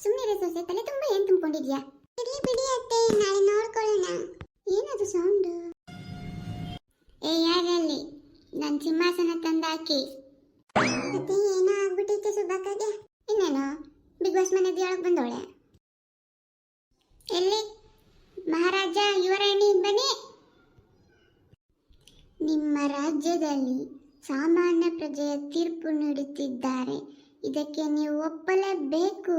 ಸುಮ್ಮನೆ ಸೊಸೆ, ತಲೆ ತುಂಬ ಏನ್ ತುಂಬಿಕೊಂಡಿದ್ಯಾ? ಇರ್ಲಿ ಬಿಡಿ ಅತ್ತೆ, ನಾಳೆ ನೋಡ್ಕೊಳ್ಳೋಣ. ಏನದು ಸೌಂಡ್? ಯಾರಲ್ಲಿ ನನ್ ಸಿಂಹಾಸನ ತಂದಾಕಿ. ಅತ್ತೆ ಏನೋ ಆಗ್ಬಿಟ್ಟೈತೆ ಸುಬ್ಬಕ್ಕಗೆ. ಇನ್ನೇನು ಬಿಗ್ ಬಾಸ್ ಮನೆದು ಹೇಳಕ್ ಬಂದೋಳೆ. ಎಲ್ಲಿ ಮಹಾರಾಜ ಯುವರಾಣಿ ಬನ್ನಿ. ನಿಮ್ಮ ರಾಜ್ಯದಲ್ಲಿ ಸಾಮಾನ್ಯ ಪ್ರಜೆಯ ತೀರ್ಪು ನೀಡುತ್ತಿದ್ದಾರೆ. ಇದಕ್ಕೆ ನೀವು ಒಪ್ಪಲೇಬೇಕು.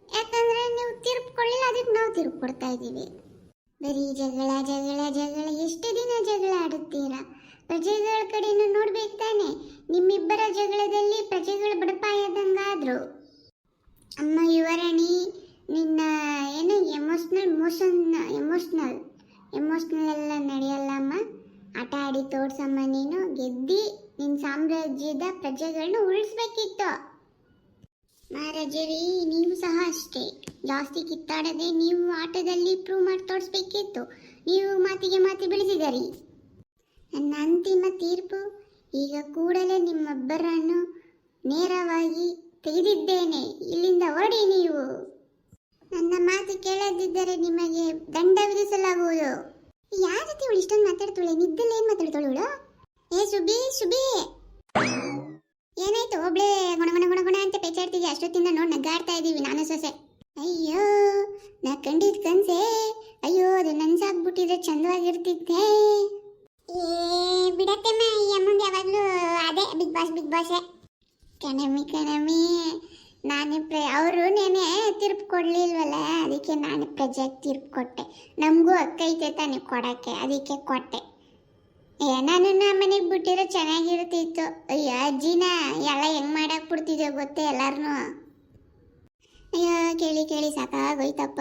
ಯಾಕಂದ್ರೆ ನೀವು ತೀರ್ಪು ಕೊಡಲಿಲ್ಲ, ಅದಕ್ಕೆ ನಾವು ತೀರ್ಪು ಕೊಡ್ತಾ ಇದ್ದೀವಿ. ಬರೀ ಜಗಳ ಜಗಳ ಜಗಳ, ಎಷ್ಟು ದಿನ ಜಗಳ ಆಡುತ್ತೀರಾ? ಪ್ರಜೆಗಳ ಕಡೆಯನ್ನು ನೋಡ್ಬೇಕು ತಾನೆ. ನಿಮ್ಮಿಬ್ಬರ ಜಗಳದಲ್ಲಿ ಪ್ರಜೆಗಳು ಬಡಪಾಯದಂಗಾದ್ರು. ಅಮ್ಮ ಯುವರಾಣಿ, ನಿನ್ನ ಏನು ಎಮೋಷ್ನಲ್ ಎಲ್ಲ ನಡೆಯಲ್ಲ ಅಮ್ಮ. ಆಟ ಆಡಿ ತೋರ್ಸಮ್ಮ. ನೀನು ಗೆದ್ದಿ ನಿನ್ನ ಸಾಮ್ರಾಜ್ಯದ ಪ್ರಜೆಗಳನ್ನ ಉಳಿಸ್ಬೇಕಿತ್ತು. ಮಹಾರಾಜರಿ, ನೀವು ಸಹ ಅಷ್ಟೇ. ಜಾಸ್ತಿ ಕಿತ್ತಾಡದೆ ನೀವು ಆಟದಲ್ಲಿ ಪ್ರೂವ್ ಮಾಡಿ ತೋರಿಸ್ಬೇಕಿತ್ತು. ನೀವು ಮಾತಿಗೆ ಮಾತಿ ಬೆಳೆಸಿದರಿ. ನನ್ನ ಅಂತಿಮ ತೀರ್ಪು ಈಗ ಕೂಡಲೇ ನಿಮ್ಮೊಬ್ಬರನ್ನು ನೇರವಾಗಿ ತೆಗೆದಿದ್ದೇನೆ. ಇಲ್ಲಿಂದ ಹೊರಡಿ. ನೀವು ನನ್ನ ಮಾತು ಕೇಳದಿದ್ದರೆ ನಿಮಗೆ ದಂಡ ವಿಧಿಸಲಾಗುವುದು. ಯಾರ ಜೊತೆ ಇವಳು ಇಷ್ಟೊಂದು ಮಾತಾಡ್ತಾಳೆ? ನಿದ್ದಲ್ಲ ಏನ್ ಮಾತಾಡ್ತಾಳು ಇವಳು? ಸುಬಿ ಏನಾಯ್ತು? ಒಬ್ಳೆ ಗುಣ ಗುಣ ಗುಣ ಗುಣ ಅಂತ ಪೇಚಾಡ್ತಿದ್ದೆ. ಅಷ್ಟೊತ್ತಿಂದ ನೋಡಿ ನಗಾಡ್ತಾ ಇದೀವಿ ನಾನು ಸೊಸೆ. ಅಯ್ಯೋ, ನಾ ಕಂಡಿದ್ ಕನ್ಸೆ. ಅಯ್ಯೋ, ಅದು ನನ್ಸಾಗ್ಬಿಟ್ಟಿದ್ರೆ ಚಂದವಾಗಿರ್ತಿದ್ದೆ. ಬಿಡತ್ತಮ್ಮ, ಈ ಅಮ್ಮಂದು ಯಾವಾಗ್ಲೂ ಅದೇ ಬಿಗ್ ಬಾಸ್. ಕಣಮಿ ನಾನೇ ಅವರು ನೆನೆ ತೀರ್ಪು ಕೊಡ್ಲಿಲ್ವಲ್ಲ, ಅದಕ್ಕೆ ನಾನು ಪ್ರಜೆಗೆ ತೀರ್ಪು ಕೊಟ್ಟೆ. ನಮಗೂ ಅಕ್ಕ ಐತೆ ತಾನೆ ಕೊಡಕ್ಕೆ, ಅದಕ್ಕೆ ಕೊಟ್ಟೆ. ನಾನು ಮನೆಗೆ ಬಿಟ್ಟಿರೋ ಚೆನ್ನಾಗಿರ್ತಿತ್ತು. ಅಯ್ಯೋ ಅಜ್ಜಿನ ಎಲ್ಲ ಹೆಂಗ್ ಮಾಡಕ್ ಬಿಡ್ತಿದ್ಯೋ ಗೊತ್ತೇ ಎಲ್ಲಾರನು. ಅಯ್ಯೋ ಕೇಳಿ ಸಾಕಾಗೋಯ್ತಪ್ಪ.